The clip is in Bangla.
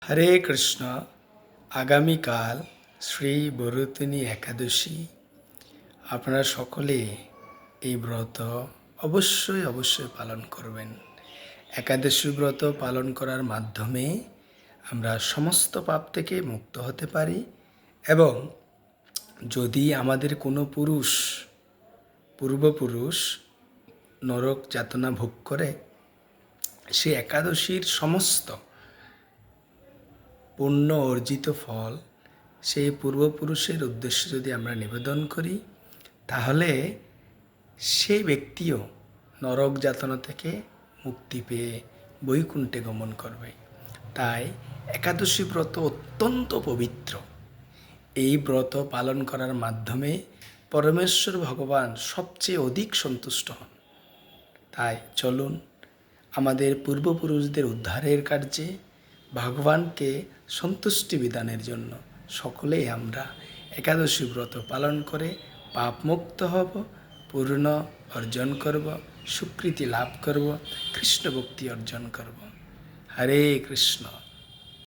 হরে কৃষ্ণ। আগামীকাল শ্রী বরুতিনী একাদশী। আপনারা সকলে এই ব্রত অবশ্যই পালন করবেন। একাদশী ব্রত পালন করার মাধ্যমে আমরা সমস্ত পাপ থেকে মুক্ত হতে পারি এবং যদি আমাদের কোনো পূর্বপুরুষ নরক যাতনা ভোগ করে, সে একাদশীর সমস্ত পুণ্য অর্জিত ফল সেই পূর্বপুরুষের উদ্দেশ্যে যদি আমরা নিবেদন করি, তাহলে সেই ব্যক্তিও নরক যাতনা থেকে মুক্তি পেয়ে বৈকুণ্ঠে গমন করবে। তাই একাদশী ব্রত অত্যন্ত পবিত্র। এই ব্রত পালন করার মাধ্যমে পরমেশ্বর ভগবান সবচেয়ে অধিক সন্তুষ্ট হন। তাই চলুন আমাদের পূর্বপুরুষদের উদ্ধারের কার্যে ভগবানকে সন্তুষ্টি বিধানের জন্য সকলেই আমরা একাদশী ব্রত পালন করে পাপমুক্ত হব, পূর্ণ অর্জন করব, সুকৃতি লাভ করব, কৃষ্ণ ভক্তি অর্জন করব। হরে কৃষ্ণ।